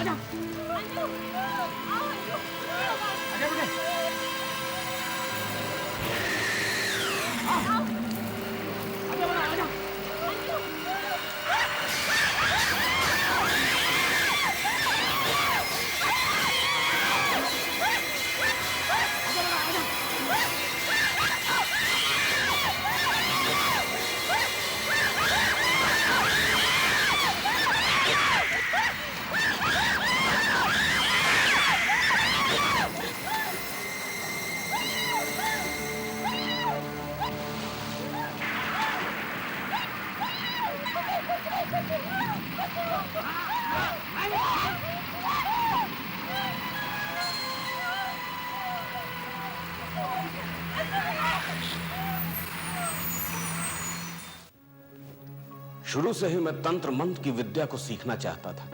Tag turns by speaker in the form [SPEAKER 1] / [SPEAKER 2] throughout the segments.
[SPEAKER 1] आजा।
[SPEAKER 2] अंजू, आओ अंजू,
[SPEAKER 1] आजा बेटे।
[SPEAKER 2] आओ।
[SPEAKER 1] आजा बेटा आजा।
[SPEAKER 2] अंजू,
[SPEAKER 3] शुरू से ही मैं तंत्र मंत्र की विद्या को सीखना चाहता था।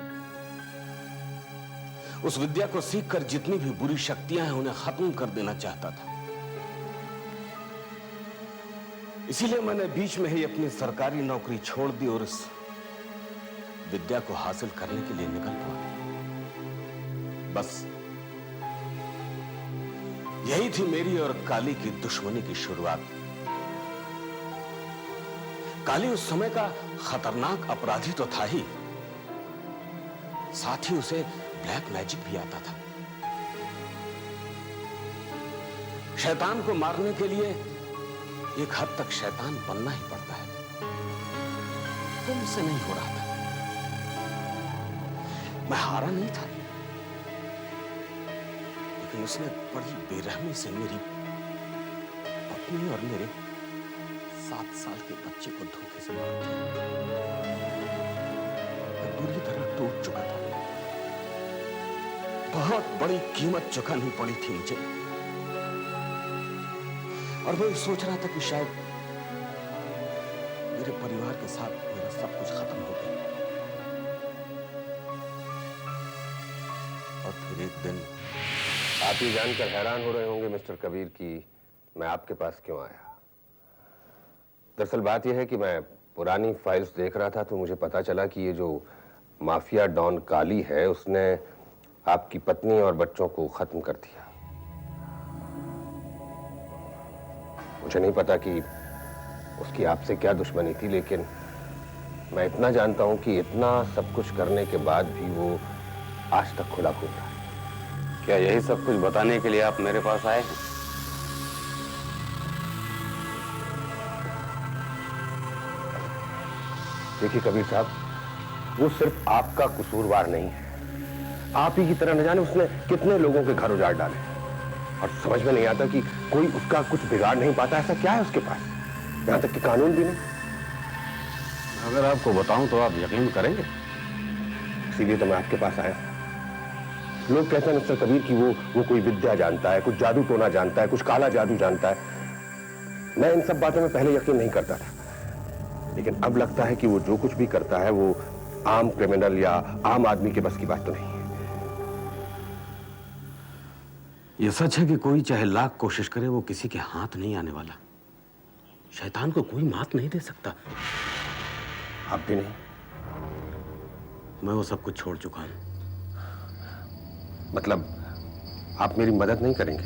[SPEAKER 3] उस विद्या को सीखकर जितनी भी बुरी शक्तियां हैं उन्हें खत्म कर देना चाहता था। इसीलिए मैंने बीच में ही अपनी सरकारी नौकरी छोड़ दी और इस विद्या को हासिल करने के लिए निकल पड़ा। बस यही थी मेरी और काली की दुश्मनी की शुरुआत। काली उस समय का खतरनाक अपराधी तो था ही, साथ ही उसे ब्लैक मैजिक भी आता था। शैतान को मारने के लिए एक हद तक शैतान बनना ही पड़ता है। तो मुझसे नहीं हो रहा था। मैं हारा नहीं था, लेकिन उसने बड़ी बेरहमी से मेरी पत्नी और मेरे 7 साल के बच्चे को धोखे से मार दिया। मैं बुरी तरह टूट चुका था। बहुत बड़ी कीमत चुकानी पड़ी थी मुझे, और मैं सोच रहा था कि शायद मेरे परिवार के साथ मेरा सब कुछ खत्म हो गया। और फिर एक दिन
[SPEAKER 4] आप ये जानकर हैरान हो रहे होंगे मिस्टर कबीर कि मैं आपके पास क्यों आया। दरअसल बात यह है कि मैं पुरानी फाइल्स देख रहा था तो मुझे पता चला कि ये जो माफिया डॉन काली है उसने आपकी पत्नी और बच्चों को खत्म कर दिया। मुझे नहीं पता कि उसकी आपसे क्या दुश्मनी थी, लेकिन मैं इतना जानता हूं कि इतना सब कुछ करने के बाद भी वो आज तक खुला घूम रहा है।
[SPEAKER 5] क्या यही सब कुछ बताने के लिए आप मेरे पास आए हैं?
[SPEAKER 4] देखिए कबीर साहब, वो सिर्फ आपका कसूरवार नहीं है। आप ही की तरह न जाने उसने कितने लोगों के घर उजाड़ डाले, और समझ में नहीं आता कि कोई उसका कुछ बिगाड़ नहीं पाता। ऐसा क्या है उसके पास, यहां तक कि कानून भी नहीं।
[SPEAKER 5] अगर आपको बताऊं तो आप यकीन करेंगे?
[SPEAKER 4] इसीलिए तो मैं आपके पास आया। लोग कहते हैं मिस्टर कबीर कि वो कोई विद्या जानता है, कुछ जादू टोना जानता है, कुछ काला जादू जानता है। मैं इन सब बातों में पहले यकीन नहीं करता था, लेकिन अब लगता है कि वो जो कुछ भी करता है वो आम क्रिमिनल या आम आदमी के बस की बात तो नहीं है।
[SPEAKER 3] यह सच है कि कोई चाहे लाख कोशिश करे वो किसी के हाथ नहीं आने वाला। शैतान को कोई मात नहीं दे सकता।
[SPEAKER 4] आप भी नहीं?
[SPEAKER 3] मैं वो सब कुछ छोड़ चुका हूं।
[SPEAKER 4] मतलब आप मेरी मदद नहीं करेंगे?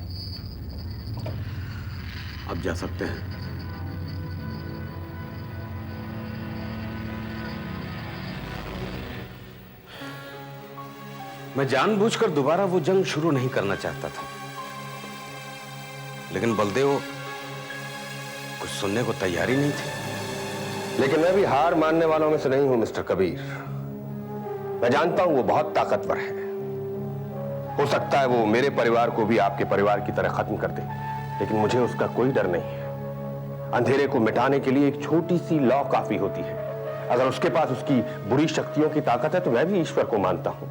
[SPEAKER 3] अब जा सकते हैं। मैं जानबूझकर दोबारा वो जंग शुरू नहीं करना चाहता था, लेकिन बलदेव कुछ सुनने को तैयार ही नहीं थे।
[SPEAKER 4] लेकिन मैं भी हार मानने वालों में से नहीं हूं मिस्टर कबीर। मैं जानता हूं वो बहुत ताकतवर है। हो सकता है वो मेरे परिवार को भी आपके परिवार की तरह खत्म कर दे, लेकिन मुझे उसका कोई डर नहीं है। अंधेरे को मिटाने के लिए एक छोटी सी लौ काफी होती है। अगर उसके पास उसकी बुरी शक्तियों की ताकत है तो मैं भी ईश्वर को मानता हूं।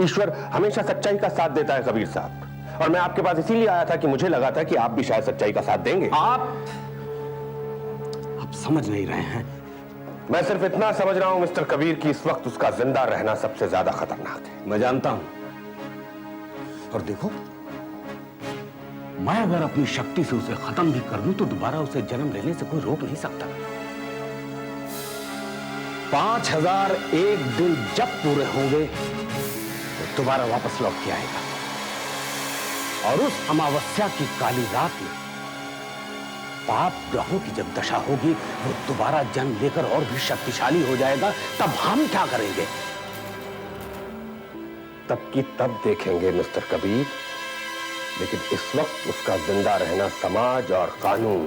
[SPEAKER 4] ईश्वर हमेशा सच्चाई का साथ देता है कबीर साहब, और मैं आपके पास इसीलिए आया था कि मुझे लगा था कि आप भी शायद सच्चाई का साथ देंगे।
[SPEAKER 3] आप समझ नहीं रहे हैं।
[SPEAKER 4] मैं सिर्फ इतना समझ रहा हूं मिस्टर कबीर कि इस वक्त उसका जिंदा रहना सबसे ज्यादा खतरनाक है।
[SPEAKER 3] मैं जानता हूं, और देखो, मैं अगर अपनी शक्ति से उसे खत्म भी कर दूं तो दोबारा उसे जन्म लेने से कोई रोक नहीं सकता। 5001 दिन जब पूरे होंगे तो दोबारा वापस लौट के आएगा और उस अमावस्या की काली रात में पाप ग्रहों की जब दशा होगी वो दोबारा जन्म लेकर और भी शक्तिशाली हो जाएगा। तब हम क्या करेंगे?
[SPEAKER 4] तब की तब देखेंगे मिस्टर कबीर, लेकिन इस वक्त उसका जिंदा रहना समाज और कानून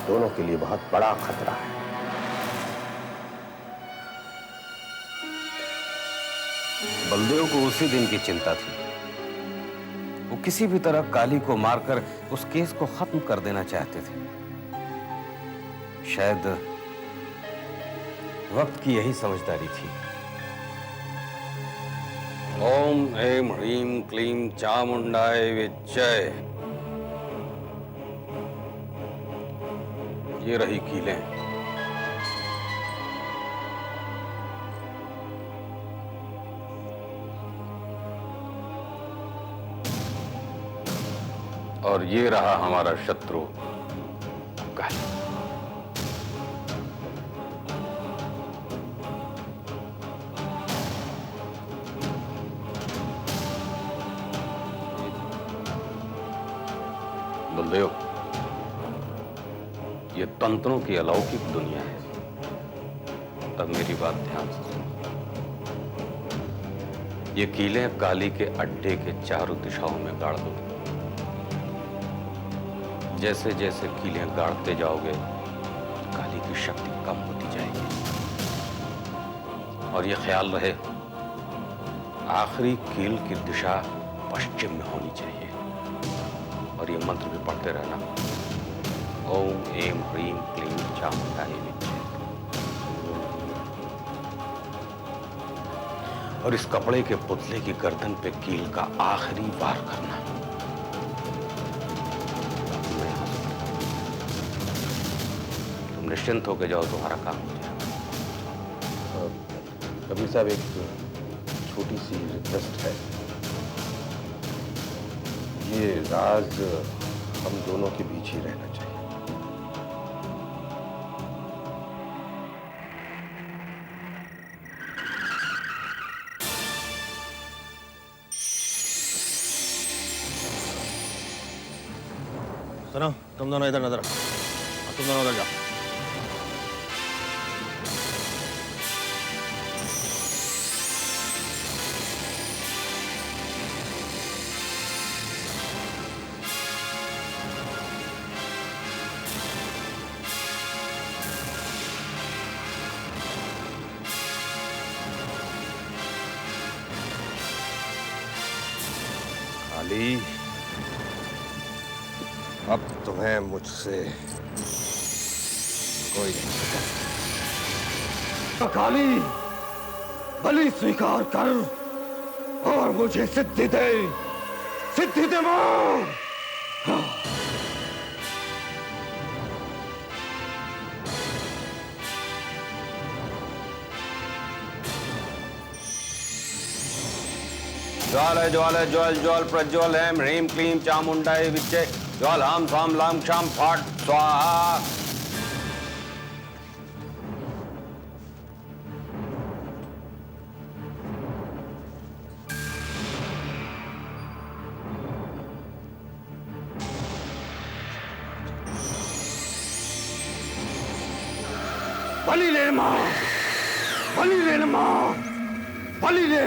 [SPEAKER 4] दोनों के लिए बहुत बड़ा खतरा है।
[SPEAKER 3] बलदेव को उसी दिन की चिंता थी। वो किसी भी तरह काली को मारकर उस केस को खत्म कर देना चाहते थे। शायद वक्त की यही समझदारी थी। ओम ऐं ह्रीं क्लीं चामुंडाय विच्चय। ये रही कीलें। और ये रहा हमारा शत्रु काली। बलदेव, ये तंत्रों की अलौकिक दुनिया है। अब मेरी बात ध्यान से सुनो। ये कीलें काली के अड्डे के चारों दिशाओं में गाड़ दो। जैसे जैसे कीलें गाड़ते जाओगे काली की शक्ति कम होती जाएगी। और ये ख्याल रहे आखिरी कील की दिशा पश्चिम में होनी चाहिए। और ये मंत्र भी पढ़ते रहना, ओम ऐं ह्रीं क्लीं चामुंडाय विच्चय। और इस कपड़े के पुतले की गर्दन पे कील का आखिरी वार करना। निश्चिंत होकर जाओ, तुम्हारा काम हो जाएगा।
[SPEAKER 4] कबीर साहब, एक छोटी सी रिक्वेस्ट है। ये राज हम दोनों के बीच ही रहना चाहिए।
[SPEAKER 6] सुनो, तुम दोनों इधर नजर, तुम दोनों उधर जाओ।
[SPEAKER 4] काली, अब तुम्हें मुझसे कोई नहीं बचा।
[SPEAKER 3] काली, बलि स्वीकार कर और मुझे सिद्धि दे। सिद्धि दे मां। ज्वाल है ज्वाल है ज्वाल ज्वाल प्रज्वल है ह्रीं क्लीं चामुंडाय विच्चय। ज्वाल हाम स्वाम लाम क्षाम फाट स्वाहा। बलि ले मां, बलि ले मां, बलि ले।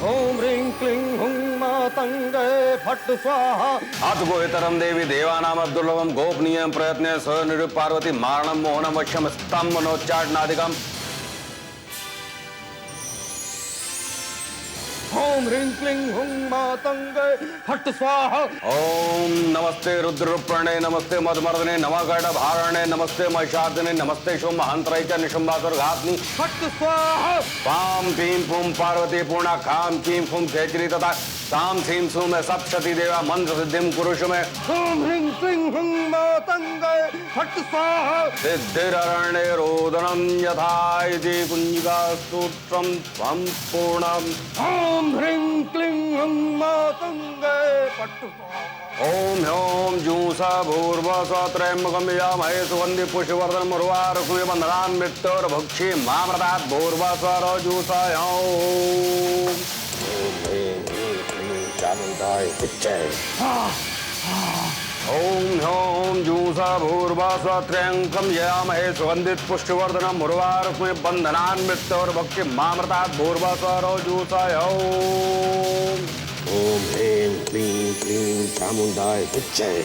[SPEAKER 6] ओम ह्रीं क्लीं हुं मातंगे फट् स्वाहा।
[SPEAKER 3] अद्भुतरम देवी देवानाम अब्दुल्लभम गोपनीयम प्रयत्न स निरूप पार्वती मारणम मोहनम वश्यम स्तम मनोच्चाटनादिकम।
[SPEAKER 6] ओम ह्रीं क्लीं हुं मातंगे फट् स्वाहा।
[SPEAKER 3] ओम नमस्ते रुद्रप्रणे नमस्ते मधुमर्दने नमः गढ़भारणे नमस्ते महिषार्दने नमस्ते शुंभ हंतरे च निशुंभासुरघातनि
[SPEAKER 6] फट् स्वाहा।
[SPEAKER 3] पाम पीम फूम पार्वती पूर्णा खाम कीम फूम खेचरी तथा साम सीम सूम सप्तशती देवा मंत्र सिद्धिम कुरुषु में।
[SPEAKER 6] ओम ह्रीं क्लीं हुं मातंगे फट् स्वाहा।
[SPEAKER 3] सिद्धिररण्ये रोदनं यथा इति कुञ्जिका सूत्रं त्वं पूर्णम्।
[SPEAKER 6] ओम ह्रीं क्लीं हुं मातंगे फट् स्वाहा।
[SPEAKER 5] ओम ह्योम जूसा भूर्भुवः त्र्यंबकं यजामहे सुगंधि पुष्टिवर्धनम् उर्वारुकमिव बन्धनान् मृत्योर्भक्षे मामृतात् भूर्भुवः जूसा ह्योम। ओम ह्योम जूसा भूर्भुवः त्र्यंबकं यजामहे सुगंधित पुष्टिवर्धनम् उर्वारुकमिव बन्धनान् मृत्योर्भक्षे मामृतात् भूर्भुवः जूसा ह्योम।
[SPEAKER 4] ओम ह्रीं क्लीं क्लीं चामुंडाय विच्चय।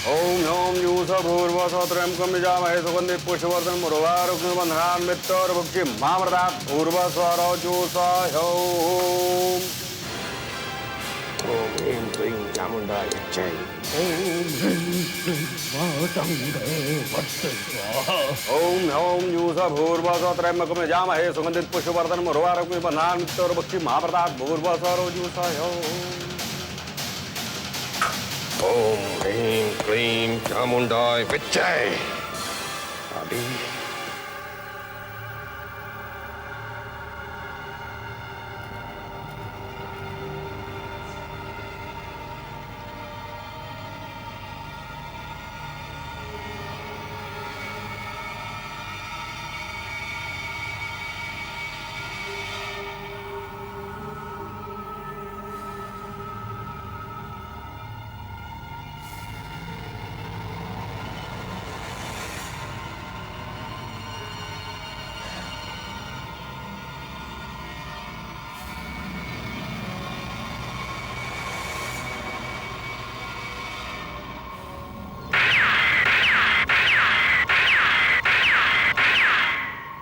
[SPEAKER 5] ओम ह्योम जूसा भूर्भुवः त्र्यंबकं यजामहे सुगंधित पुष्टिवर्धनम् उर्वारुकमिव बन्धनान् मृत्योर्भक्षे मामृतात् भूर्भुवः जूसा ह्योम।
[SPEAKER 4] ओम ह्रीं क्लीं चामुंडाय विच्चय।
[SPEAKER 6] ओम ह्रीं क्लीं मातंगे फट् स्वाहा।
[SPEAKER 5] ओम ह्योम जूसा भूर्भुवः त्र्यंबकं यजामहे सुगंधित पुष्टिवर्धनम् उर्वारुकमिव बन्धनान् मृत्योर्भक्षे मामृतात् भूर्भुवः जूसा ह्योम।
[SPEAKER 4] ओम ह्रीं क्लीं चामुंडाय विच्चय।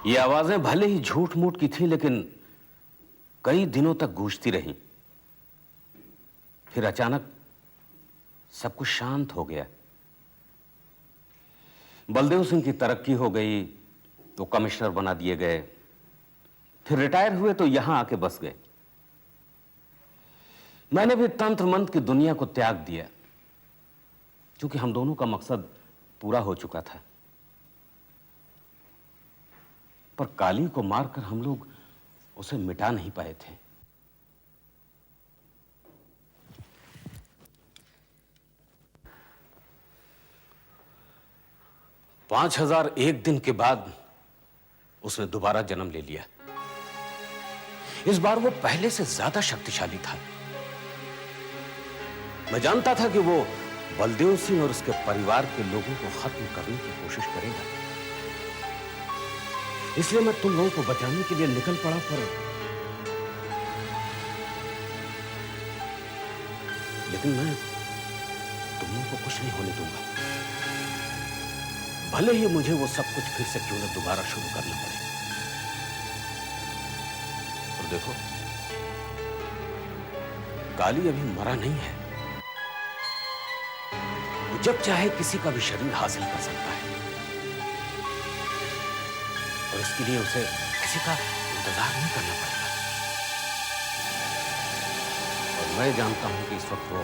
[SPEAKER 3] ये आवाजें भले ही झूठ मूठ की थी, लेकिन कई दिनों तक गूंजती रहीं। फिर अचानक सब कुछ शांत हो गया। बलदेव सिंह की तरक्की हो गई तो कमिश्नर बना दिए गए, फिर रिटायर हुए तो यहां आके बस गए। मैंने भी तंत्र मंत्र की दुनिया को त्याग दिया, क्योंकि हम दोनों का मकसद पूरा हो चुका था। पर काली को मारकर हम लोग उसे मिटा नहीं पाए थे। पांच 5001 दिन के बाद उसने दोबारा जन्म ले लिया। इस बार वो पहले से ज्यादा शक्तिशाली था। मैं जानता था कि वो बलदेव सिंह और उसके परिवार के लोगों को खत्म करने की कोशिश करेगा, इसलिए मैं तुम लोगों को बचाने के लिए निकल पड़ा। पर लेकिन मैं तुम लोगों को कुछ नहीं होने दूंगा, भले ही मुझे वो सब कुछ फिर से क्यों न दोबारा शुरू करना पड़े। और देखो, काली अभी मरा नहीं है। वो जब चाहे किसी का भी शरीर हासिल कर सकता है, और इसके लिए उसे किसी का इंतजार नहीं करना पड़ेगा। और मैं जानता हूं कि इस वक्त वो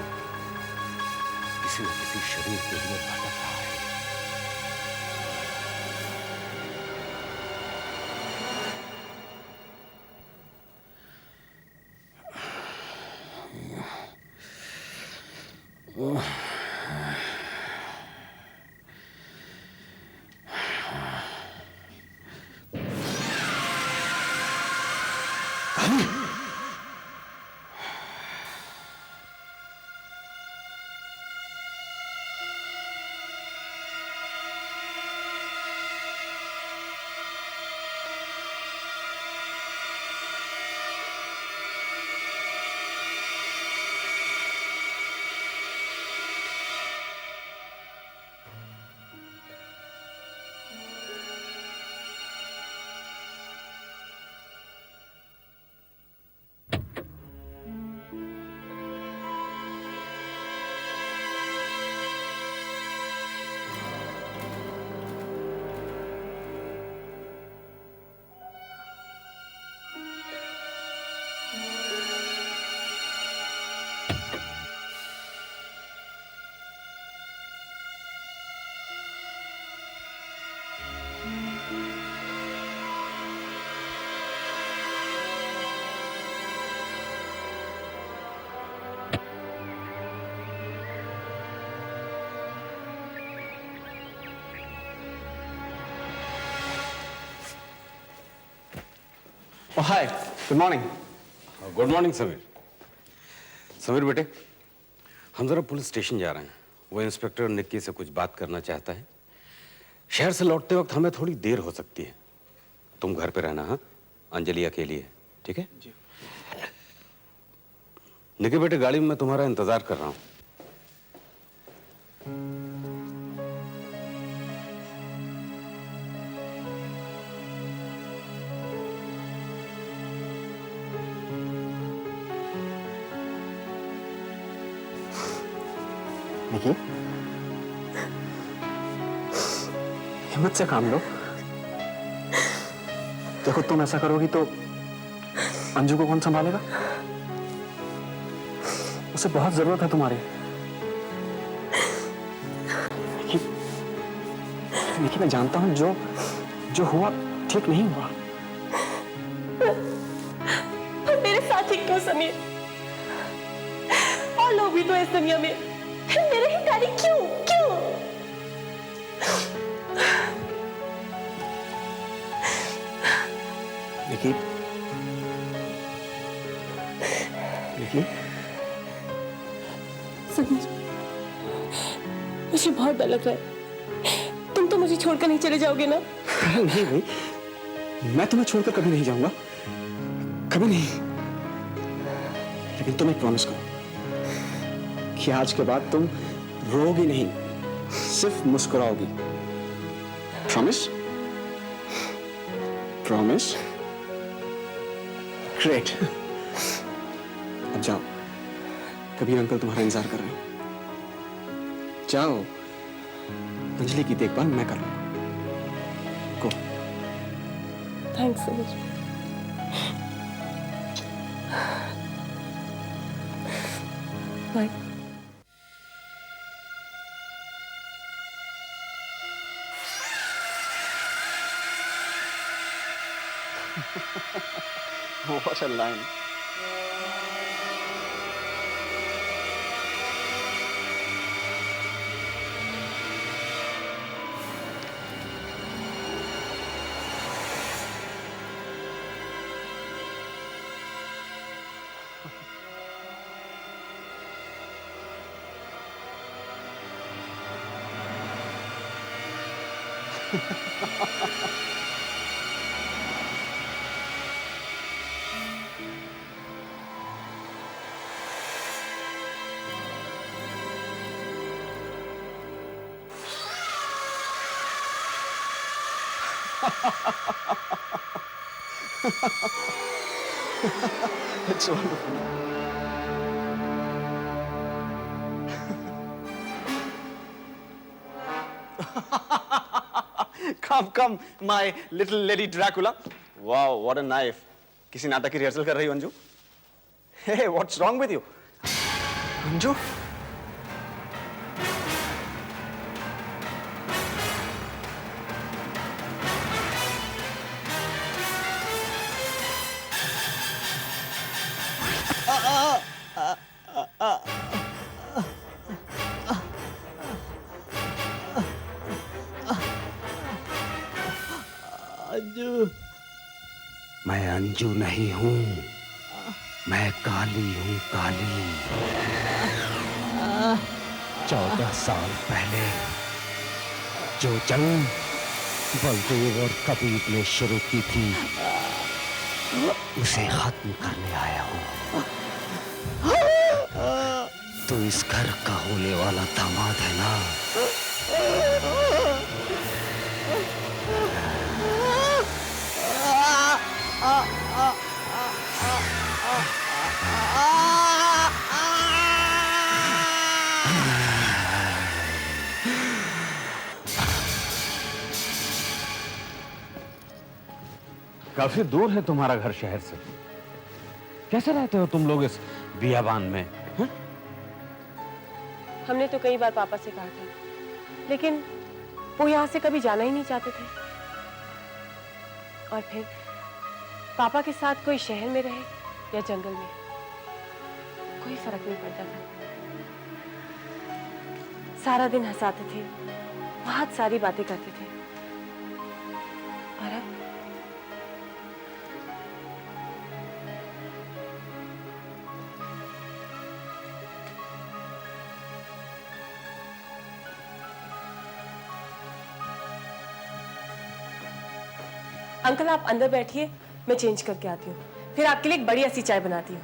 [SPEAKER 3] किसी न किसी शरीर के लिए भटक रहा है।
[SPEAKER 6] Hi, good morning.
[SPEAKER 3] Good morning Sameer. Sameer बेटे, हम जरा पुलिस स्टेशन जा रहे हैं। वो इंस्पेक्टर निक्की से कुछ बात करना चाहता है। शहर से लौटते वक्त हमें थोड़ी देर हो सकती है। तुम घर पे रहना। हाँ, अंजलि अकेली है, ठीक है? जी। निक्की बेटे, गाड़ी में मैं तुम्हारा इंतजार कर रहा हूं।
[SPEAKER 6] निकी, हिम्मत से काम लो। देखो, तुम ऐसा करोगी तो अंजू को कौन संभालेगा? उसे बहुत जरूरत है तुम्हारी। निकी, मैं जानता हूं जो हुआ ठीक नहीं हुआ।
[SPEAKER 2] पर मेरे साथ ही क्यों समीर? और लोग भी तो इस दुनिया में, फिर मेरे ही गाड़ी क्यों क्यों?
[SPEAKER 6] निकी, निकी,
[SPEAKER 2] समीर, मुझे बहुत डर लग रहा है। तुम तो मुझे छोड़कर नहीं चले जाओगे ना?
[SPEAKER 6] नहीं भाई, मैं तुम्हें छोड़कर कभी नहीं जाऊंगा, कभी नहीं। लेकिन तुम एक प्रॉमिस करो कि आज के बाद तुम रोगी नहीं, सिर्फ मुस्कुराओगी। प्रॉमिस? प्रॉमिस? ग्रेट। अब जाओ, कबीर अंकल तुम्हारा इंतजार कर रहे हैं। जाओ, अंजलि की देखभाल मैं कर लूंगा। Go.
[SPEAKER 2] Thanks Sameer. Bye.
[SPEAKER 6] What a line. It's wonderful. Come, my little lady Dracula. Wow, what a knife. किसी नाटक की रिहर्सल कर रही हो Anju? Hey, what's wrong with you? Anju?
[SPEAKER 3] मैं अंजू नहीं हूं, मैं काली हूं, काली। 14 साल पहले जो जंग बलदेव और कबीर ने शुरू की थी, उसे खत्म करने आया हूं। तो इस घर का होने वाला दामाद है ना? काफी दूर है तुम्हारा घर शहर से। कैसे रहते हो तुम लोग इस बियाबान में? हा?
[SPEAKER 2] हमने तो कई बार पापा से कहा था, लेकिन वो यहाँ से कभी जाना ही नहीं चाहते थे। और फिर पापा के साथ कोई शहर में रहे या जंगल में, कोई फर्क नहीं पड़ता था। सारा दिन हंसाते थे, बहुत सारी बातें करते थे। और अब अंकल आप अंदर बैठिए, मैं चेंज करके आती हूँ, फिर आपके लिए एक बढ़िया सी चाय बनाती हूँ।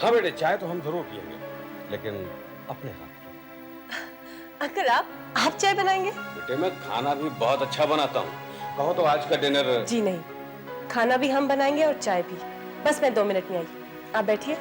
[SPEAKER 5] हाँ बेटे, चाय तो हम जरूर पियेंगे, लेकिन अपने हाथ की।
[SPEAKER 2] अंकल आप चाय बनाएंगे?
[SPEAKER 5] बेटे मैं खाना भी बहुत अच्छा बनाता हूँ, कहो तो आज का डिनर।
[SPEAKER 2] जी नहीं, खाना भी हम बनाएंगे और चाय भी। बस मैं 2 मिनट में आई, आप बैठिए।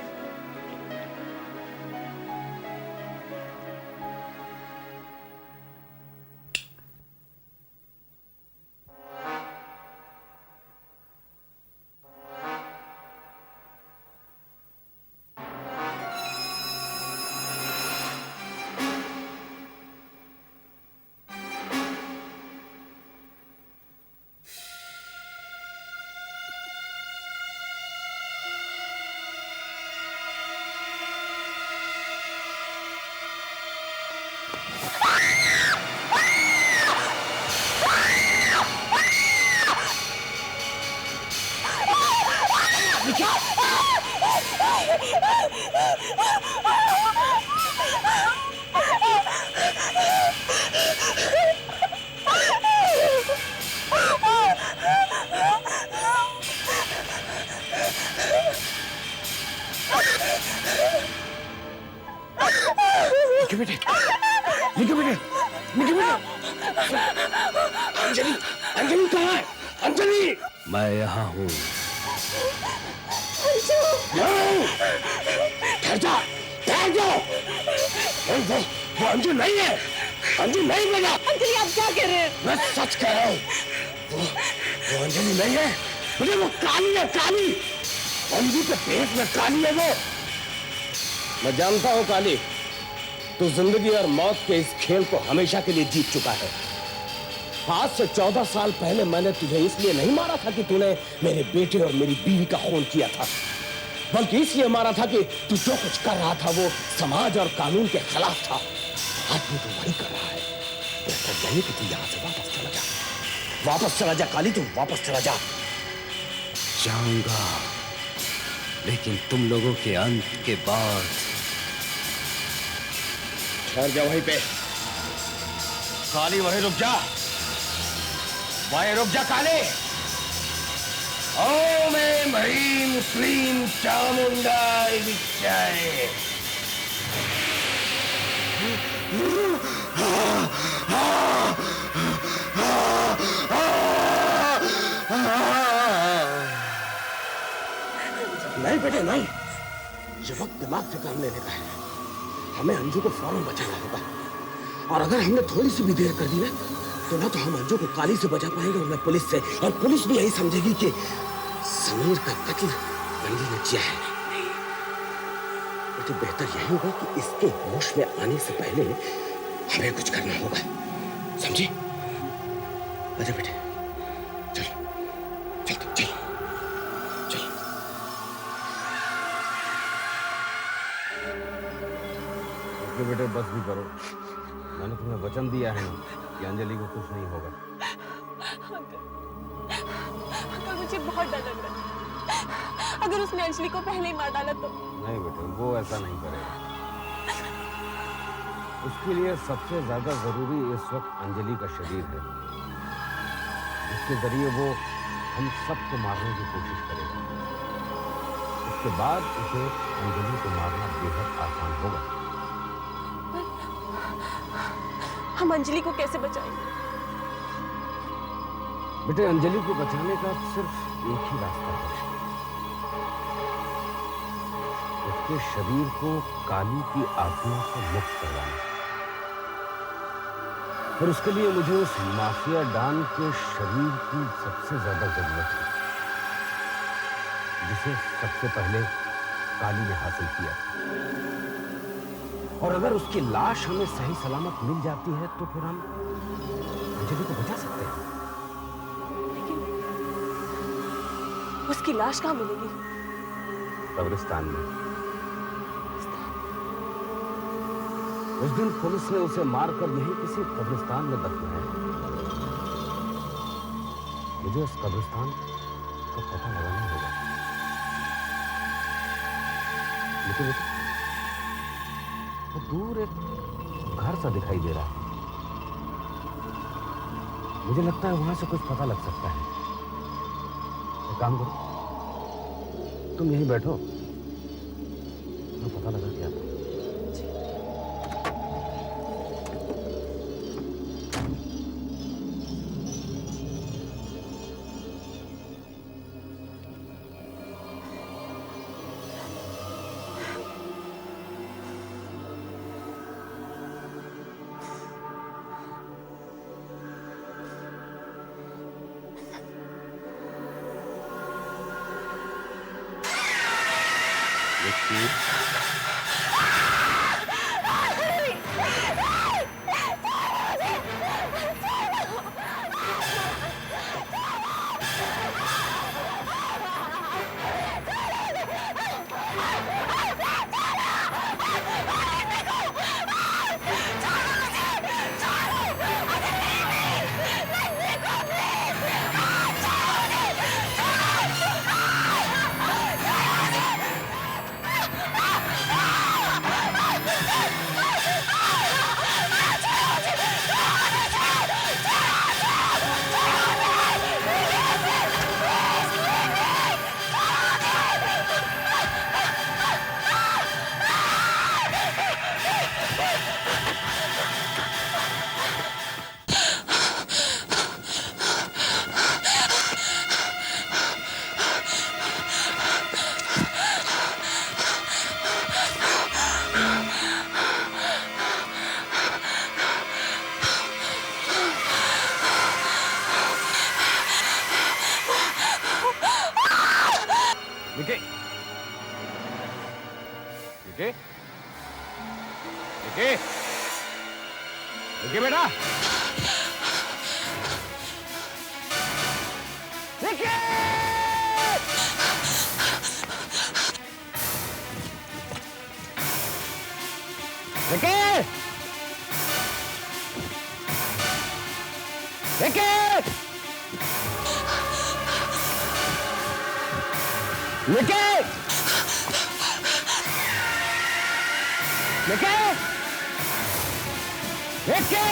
[SPEAKER 3] निकी बेटे, निकी बेटे, निकी बेटे, अंजलि, अंजलि कहाँ है? अंजलि, मैं यहाँ हूँ। ठहर जा, ठहर जाओ। वो अंजू नहीं है, अंजू नहीं बेटा।
[SPEAKER 2] अंजलि आप क्या कह रहे हैं?
[SPEAKER 3] मैं सच कह रहा हूँ, वो अंजलि नहीं है, मुझे वो काली है, काली। अंजू के पेट में काली है वो। मैं जानता हूँ काली, तू जिंदगी और मौत के इस खेल को हमेशा के लिए जीत चुका है। आज से 14 साल पहले मैंने तुझे इसलिए नहीं मारा था कि तूने मेरे बेटे और मेरी बीवी का खून किया था, बल्कि इसलिए मारा था कि तू जो कुछ कर रहा था वो समाज और कानून के खिलाफ था। आज भी तू वही कर रहा है। बेहतर यही कि तू यहां से वापस चला जा, वापस चला जा काली, तू वापस चला जा।
[SPEAKER 7] जाऊंगा, लेकिन तुम लोगों के अंत के बाद।
[SPEAKER 3] ठहर जा वहीं पे काली, वहीं रुक जा, वहीं रुक जा काली। ओम ह्रीं श्रीं चामुंडाय विद्महे। नहीं बेटे नहीं, ये वक्त दिमाग से काम लेने का है। हमें अंजू को फौरन बचाना होगा, और अगर हमने थोड़ी सी भी देर कर दी ना तो हम अंजू को काली से बचा पाएंगे और मैं पुलिस से, और पुलिस भी यही समझेगी कि समीर का कत्ल बंदी ने किया है। तो बेहतर यही होगा कि इसके होश में आने से पहले हमें कुछ करना होगा, समझे? आजा बेटे, चल चल चल चल।
[SPEAKER 5] बेटे बस भी करो, मैंने तुम्हें वचन दिया है ना कि अंजलि को कुछ नहीं होगा।
[SPEAKER 2] अंकल मुझे बहुत डर लग रहा है, अगर उसने अंजलि को पहले ही मार डाला तो।
[SPEAKER 5] नहीं बेटे, वो ऐसा नहीं करेगा। उसके लिए सबसे ज्यादा जरूरी इस वक्त अंजलि का शरीर है, जिसके जरिए वो हम सबको मारने की कोशिश करेगा। उसके बाद उसे अंजलि को मारना बेहद आसान होगा।
[SPEAKER 2] हम अंजलि को कैसे बचाएंगे?
[SPEAKER 5] बेटे अंजलि को बचाने का सिर्फ एक ही रास्ता है, उसके शरीर को काली की आत्मा से मुक्त करवाना। और उसके लिए मुझे उस माफिया डॉन के शरीर की सबसे ज्यादा जरूरत है, जिसे सबसे पहले काली ने हासिल किया था। और अगर उसकी लाश हमें सही सलामत मिल जाती है तो फिर हम अंजलि को बचा सकते हैं।
[SPEAKER 2] लेकिन उसकी लाश कहाँ मिलेगी?
[SPEAKER 5] कब्रिस्तान में। उस दिन पुलिस ने उसे मारकर यहीं किसी कब्रिस्तान में दफनाया है। मुझे उस कब्रिस्तान का पता लगाना होगा। लेकिन वो दूर एक घर सा दिखाई दे रहा है, मुझे लगता है वहां से कुछ पता लग सकता है। एक काम करो, तुम यहीं बैठो, मैं पता लगा क्या था।
[SPEAKER 3] विकी, विकी, विकी, विकी बेटा, विकी, विकी, विकी, विकी, विकी, विकी, विकी,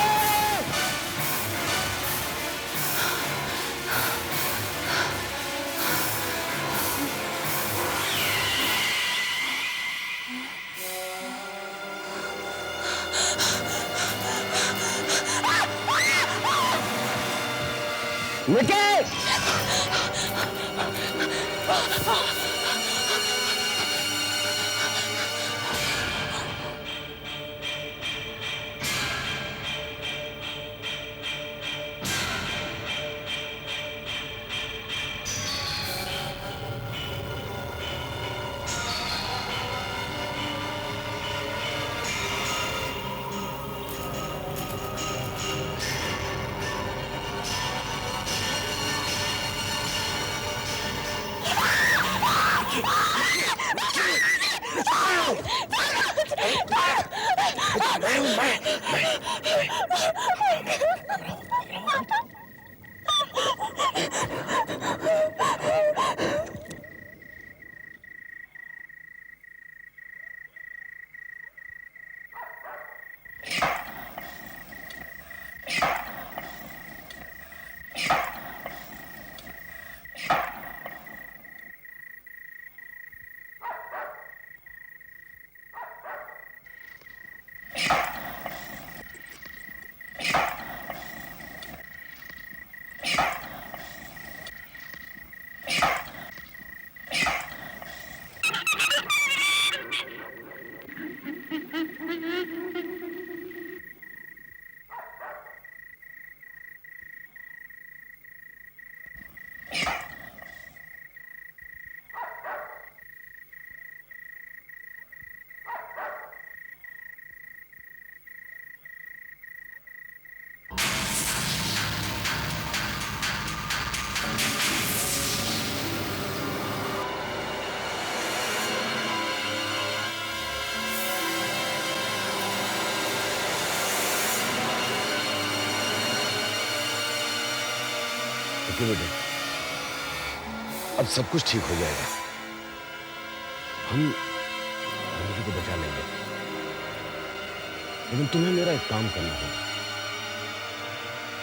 [SPEAKER 5] विकी बेटे, अब सब कुछ ठीक हो जाएगा। हम अंजलि को बचा लेंगे, लेकिन तुम्हें मेरा एक काम करना होगा।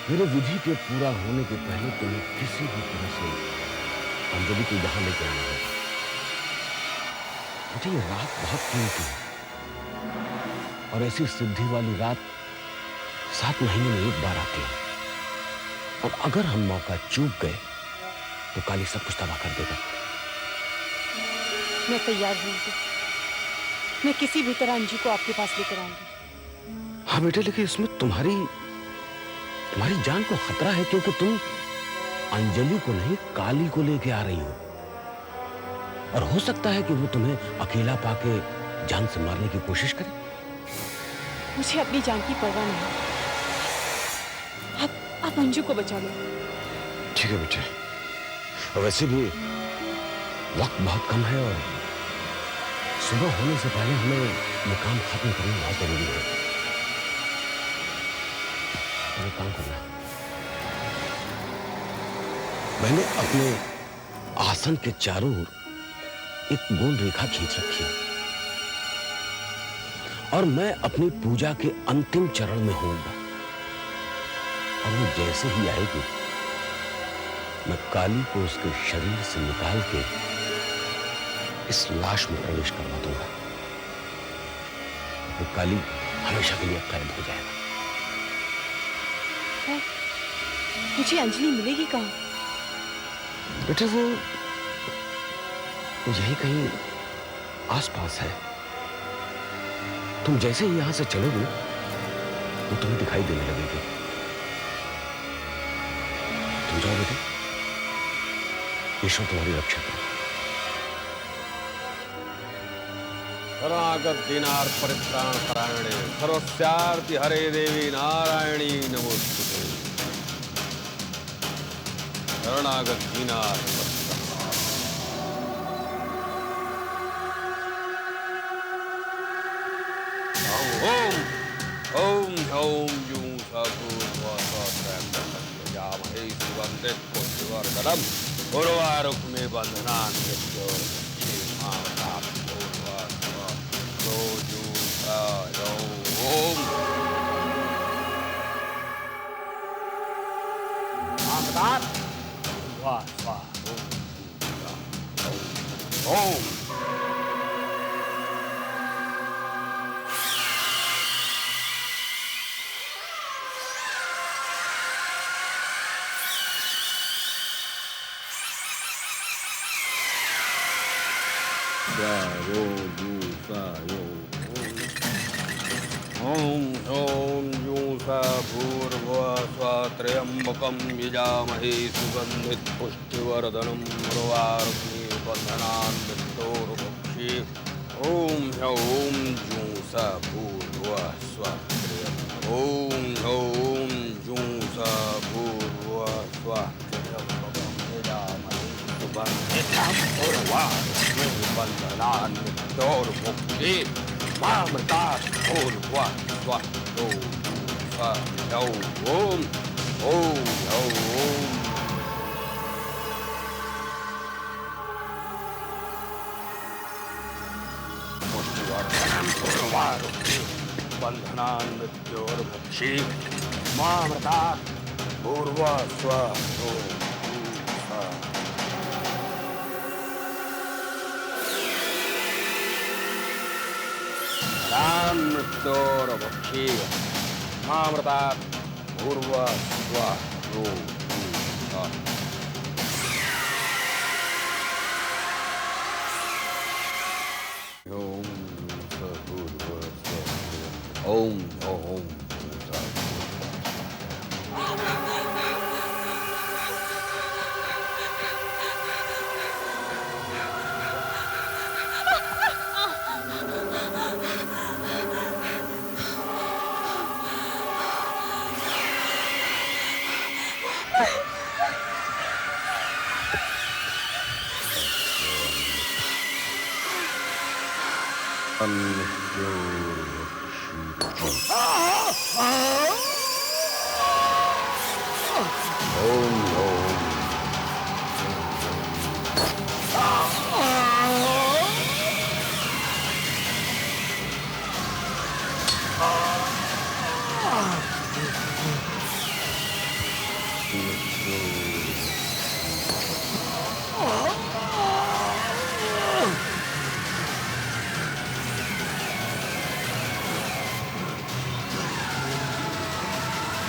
[SPEAKER 5] मेरे विधि के पूरा होने के पहले तुम्हें किसी भी तरह से अंजलि को यहां लेके आना है। मुझे ये रात बहुत कीमती है, और ऐसी सिद्धि वाली रात 7 महीने में एक बार आती है, और अगर हम मौका चूक गए तो काली सब कुछ तबाह कर देगा।
[SPEAKER 2] मैं तैयार हूँ अंकल। मैं किसी भी तरह अंजू को आपके पास लेकर आऊंगी।
[SPEAKER 5] हाँ बेटे, लेकिन इसमें तुम्हारी जान को खतरा है, क्योंकि तुम अंजलि को नहीं काली को लेके आ रही हो, और हो सकता है कि वो तुम्हें अकेला पाके जान से मारने की कोशिश करे।
[SPEAKER 2] मुझे अपनी जान की परवाह नहीं। आप अंजू को बचा लो।
[SPEAKER 5] ठीक है बेटे, और वैसे भी वक्त बहुत कम है, और सुबह होने से पहले हमें ये काम खत्म करना बहुत जरूरी है। तो एक काम करना, मैंने अपने आसन के चारों ओर एक गोल रेखा खींच रखी है, और मैं अपनी पूजा के अंतिम चरण में होऊंगा, और वो जैसे ही आएगी मैं काली को उसके शरीर से निकाल के इस लाश में प्रवेश करवा दूंगा। तो काली हमेशा के लिए कैद हो जाएगा।
[SPEAKER 2] मुझे अंजलि मिलेगी कहाँ?
[SPEAKER 5] बेटे वो यही कहीं आसपास है। तुम जैसे ही यहां से चलोगे वो तुम्हें दिखाई देने लगेगी। तुम जाओ बेटे, ईश्वर तुम्हारी रक्षा करे।
[SPEAKER 4] शरणागत दीनार परित्राण परायणे सर्वस्यार्ति हरे देवी नारायणी नमोस्तुते। शरणागत दीनार ओम ओम ओम यूं साधुवासामहे सुगंधित पुष्पवर्धनम उर्वारुक में बंधनान ओम
[SPEAKER 3] आमदार वाह वाह
[SPEAKER 4] ओम ओम ओम यूं सा भूर्भुवस्वः यजामहे सुगंधित पुष्टिवर्धनम उर्वारुकमेव बन्धनान् मृत्योर्मुक्षे। ओम ओम यूं सा भूर्भुवस्वः ओम ओम यूं सा भूर्भुवस्वः यजामहे सुगंधित उर्वारुकमेव बन्धनान् मृत्योर्मुक्षे। मामृतात् भूर्भुवः स्वः ओम ओम ओम ओम पुष्टिवर्धनम उर्वारुकमेव बन्धनान् मृत्योर्मुक्षे। मामृतात् भूर्भुवः स्वः मृत्योर्मुक्षे। मामृतात् भूर्भुवः स्वः ओम ओम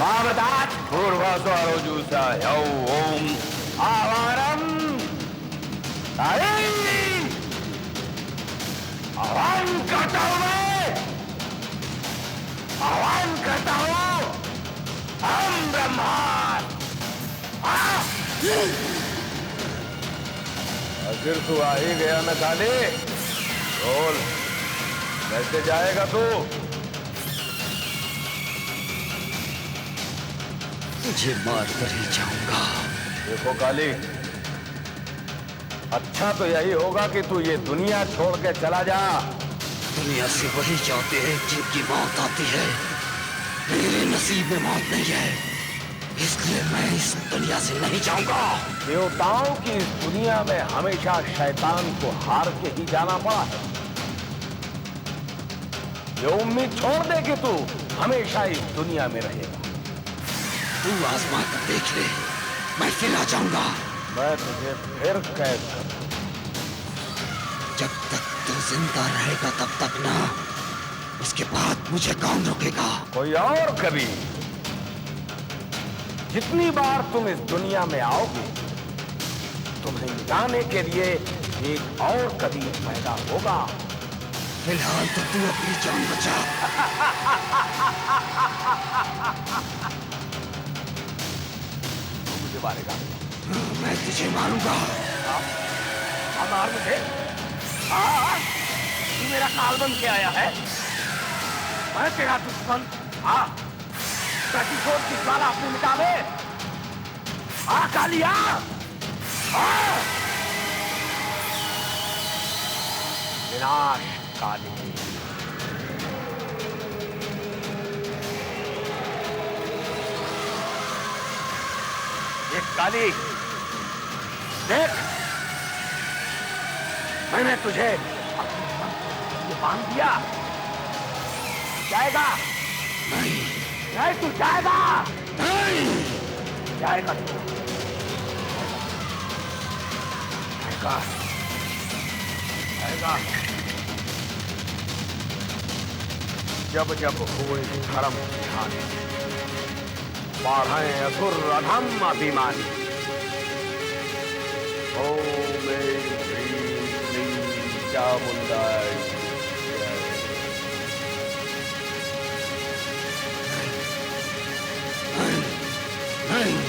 [SPEAKER 4] मावदात पूर्वस्वरोजुषा यौ ओम आवारम आह्वान करता हूं मैं, आह्वान करता हूं हम ब्रह्मास्त्र। आखिर तू आ ही गया न काले, बोल कैसे जाएगा तू?
[SPEAKER 7] तुझे मार कर ही जाऊंगा।
[SPEAKER 4] देखो काली, अच्छा तो यही होगा कि तू ये दुनिया छोड़ के चला जा।
[SPEAKER 7] दुनिया से वही जाते हैं जिनकी मौत आती है। मेरे नसीब में मौत नहीं है, इसलिए मैं इस दुनिया से नहीं जाऊंगा।
[SPEAKER 4] देवताओं की इस दुनिया में हमेशा शैतान को हार के ही जाना पड़ा है। ये उम्मीद छोड़ दे कि तू हमेशा इस दुनिया में रहेगा।
[SPEAKER 7] तू आजमा कर देख ले, मैं फिर आ जाऊंगा।
[SPEAKER 4] मैं तुझे फिर कैद करूं।
[SPEAKER 7] जब तक तू जिंदा रहेगा तब तक ना, उसके बाद मुझे कौन रोकेगा?
[SPEAKER 4] कोई और कभी, जितनी बार तुम इस दुनिया में आओगे, तुम्हें मिटाने के लिए एक और कभी पैदा होगा।
[SPEAKER 7] फिलहाल तो तू अपनी जान बचा।
[SPEAKER 4] तू मुझे मारेगा?
[SPEAKER 7] मैं तुझे मारूंगा।
[SPEAKER 4] मार मुझे? तू मेरा काल बन के आया है? मैं तेरा दुश्मन। प्रतिशोध की ज्वाला अपने मिटा दे। कालिया, विनाश काली। एक काली, देख, मैंने तुझे ये बांध दिया। जाएगा?
[SPEAKER 7] नहीं,
[SPEAKER 4] नहीं, तू जाएगा?
[SPEAKER 7] नहीं।
[SPEAKER 4] जाएगा तू, जाएगा, जाएगा। जब जब हुए धर्म ध्यान, बाढ़े असुर अधम अभिमानी। ओम ह्रीं क्लीं चामुंडाय जय।
[SPEAKER 7] नहीं।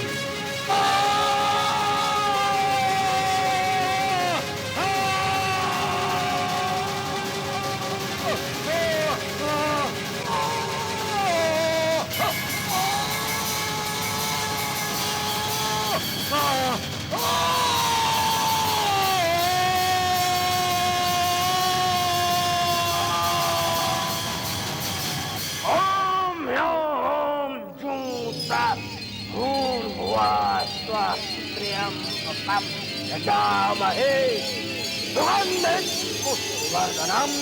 [SPEAKER 4] ओम ह्योम जूं सा भूर्भुवः स्वः त्र्यंबकं यजामहे सुगन्धिं पुष्टिवर्धनम्।